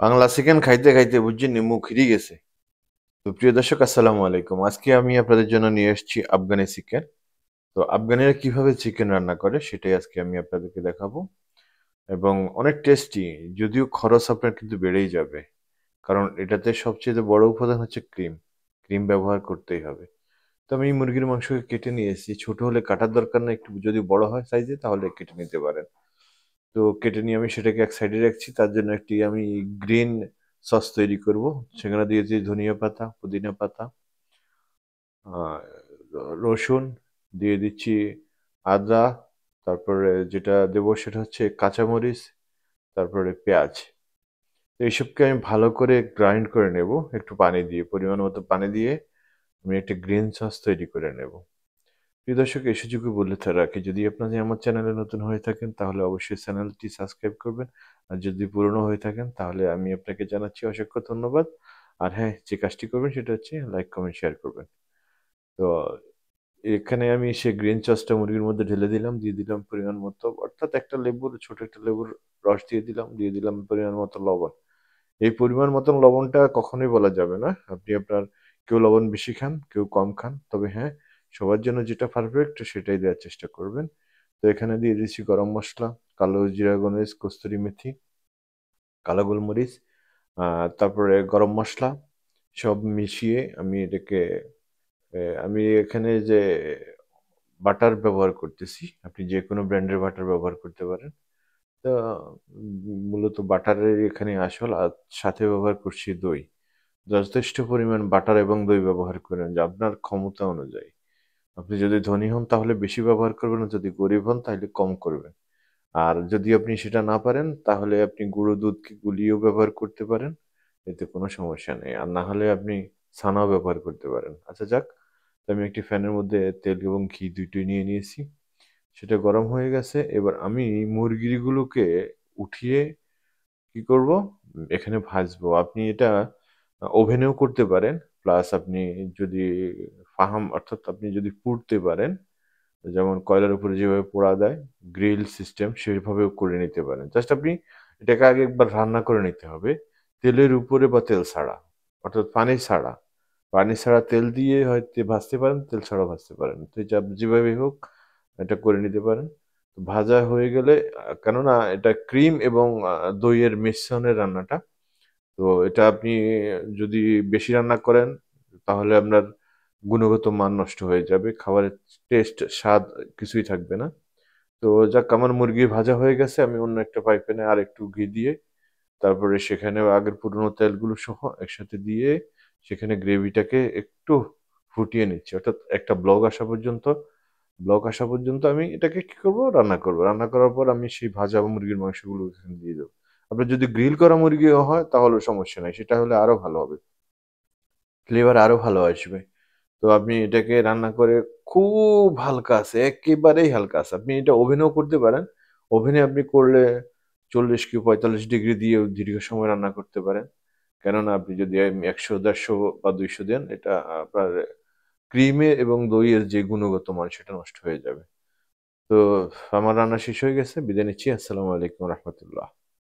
Bangla chicken খাইতে খাইতে বুঝছেন মুখ হিরি গেছে। তো প্রিয় দর্শক, আসসালামু আলাইকুম। আজকে আমি আপনাদের জন্য নিয়ে এসেছি আফগানি চিকেন। তো আফগানিরা কিভাবে চিকেন রান্না করে সেটাই আজকে আমি আপনাদেরকে দেখাবো। এবং অনেক টেস্টি, যদিও খরচ আপনার কিন্তু বেড়েই যাবে, কারণ এটাতে সবচেয়ে বড় উপাদান হচ্ছে ক্রিম। ক্রিম ব্যবহার করতেই হবে। তো আমি এই মুরগির মাংসকে কেটে নিয়ে এসেছি। ছোট হলে কাটার দরকার না, একটু যদি বড় হয় সাইজে তাহলে কেটে নিতে পারেন। তো কেটে নিয়ে আমি সেটাকে এক সাইডে রাখছি। তার জন্য একটি আমি গ্রিন সস তৈরি করব। সেখানে দিয়েছি ধনিয়া পাতা, পুদিনা পাতা, আহ, রসুন, দিয়ে দিচ্ছি আদা, তারপরে যেটা দেবো সেটা হচ্ছে কাঁচামরিচ, তারপরে পেঁয়াজ। তো এইসবকে আমি ভালো করে গ্রাইন্ড করে নেব, একটু পানি দিয়ে, পরিমাণ মতো পানি দিয়ে আমি একটা গ্রিন সস তৈরি করে নেব। প্রিয় দর্শক, এই সুযোগে বলে রাখি, যদি আপনাদের আমার চ্যানেলে নতুন হয়ে থাকেন তাহলে অবশ্যই চ্যানেলটি সাবস্ক্রাইব করবেন। আর যদি পুরনো হয়ে থাকেন তাহলে আমি আপনাকে জানাচ্ছি অসংখ্য ধন্যবাদ। আর হ্যাঁ, যে কাজটি করবেন সেটা হচ্ছে লাইক, কমেন্ট, শেয়ার করবেন। তো এখানে আমি সে গ্রিন সসটা মুরগির মধ্যে ঢেলে দিলাম, দিয়ে দিলাম পরিমাণ মতো, অর্থাৎ একটা লেবুর, ছোট একটা লেবুর রস দিয়ে দিলাম পরিমাণ মতো লবণ। এই পরিমাণ মতন লবণটা কখনোই বলা যাবে না। আপনি আপনার, কেউ লবণ বেশি খান, কেউ কম খান, তবে হ্যাঁ, সবার জন্য যেটা পারফেক্ট সেটাই দেওয়ার চেষ্টা করবেন। তো এখানে দিয়ে দিচ্ছি গরম মশলা, কালো জিরা, গোলমরিচ, কস্তুরি মেথি, কালো গোলমরিচ, তারপরে গরম মশলা, সব মিশিয়ে আমি এটাকে, আমি এখানে যে বাটার ব্যবহার করতেছি, আপনি যে কোনো ব্র্যান্ডের বাটার ব্যবহার করতে পারেন। তো মূলত বাটারের এখানে আসল, আর সাথে ব্যবহার করছি দই। যথেষ্ট পরিমাণ বাটার এবং দই ব্যবহার করেন, যে আপনার ক্ষমতা অনুযায়ী। আপনি যদি ধনী হন তাহলে বেশি ব্যবহার করবেন, আর যদি গরিব হন তাহলে কম করবেন। আর যদি আপনি সেটা না পারেন তাহলে আপনি গুঁড়ো দুধকে গুলিয়েও ব্যবহার করতে পারেন, এতে কোনো সমস্যা নেই। আর না হলে আপনি ছানাও ব্যবহার করতে পারেন। আচ্ছা, যাক। তো আমি একটি ফ্যানের মধ্যে তেল এবং ঘি দুটোই নিয়ে নিয়েছি। সেটা গরম হয়ে গেছে। এবার আমি মুরগিগুলোকে উঠিয়ে কি করব, এখানে ভাজবো। আপনি এটা ওভেনেও করতে পারেন, প্লাস আপনি যদি ফাহাম, অর্থাৎ আপনি যদি পুড়তে পারেন, যেমন কয়লার উপরে যেভাবে পোড়া দেয়, গ্রিল সিস্টেম, সেভাবেও করে নিতে পারেন। জাস্ট আপনি এটাকে আগে একবার রান্না করে নিতে হবে, তেলের উপরে বা তেল ছাড়া, অর্থাৎ পানি ছাড়া। পানি ছাড়া তেল দিয়ে হয়তো ভাজতে পারেন, তেল ছাড়াও ভাজতে পারেন। তো এটা যেভাবে হোক এটা করে নিতে পারেন। তো ভাজা হয়ে গেলে, কেননা এটা ক্রিম এবং দইয়ের মিশ্রণের রান্নাটা, তো এটা আপনি যদি বেশি রান্না করেন তাহলে আপনার গুণগত মান নষ্ট হয়ে যাবে, খাবারের টেস্ট, স্বাদ কিছুই থাকবে না। তো যাক, আমার মুরগি ভাজা হয়ে গেছে। আমি অন্য একটা ফ্রাই প্যানে আর একটু ঘি দিয়ে, তারপরে সেখানে আগের পুরনো তেলগুলো সহ একসাথে দিয়ে সেখানে গ্রেভিটাকে একটু ফুটিয়ে নিচ্ছি, অর্থাৎ একটা ব্লক আসা পর্যন্ত আমি এটাকে কি করব, রান্না করব। রান্না করার পর আমি সেই ভাজা মুরগির মাংসগুলো এখানে দিয়ে দেবো। আপনার যদি গ্রিল করা মুরগিও হয় তাহলে সমস্যা নাই, সেটা হলে আরো ভালো হবে, ফ্লেভার আরো ভালো আসবে। তো আপনি এটাকে রান্না করে, খুব হালকা আছে, একেবারেই হালকা আছে। আপনি এটা ওভেনেও করতে পারেন। ওভেনে আপনি করলে 40 কি 45 ডিগ্রি দিয়ে দীর্ঘ সময় রান্না করতে পারেন। কেননা আপনি যদি 100, 150 বা 200 দেন, এটা আপনার ক্রিমে এবং দইয়ের যে গুণগত মান সেটা নষ্ট হয়ে যাবে। তো আমার রান্না শেষ হয়ে গেছে, বিদায় নিচ্ছি। আসসালামু আলাইকুম রহমতুল্লাহ।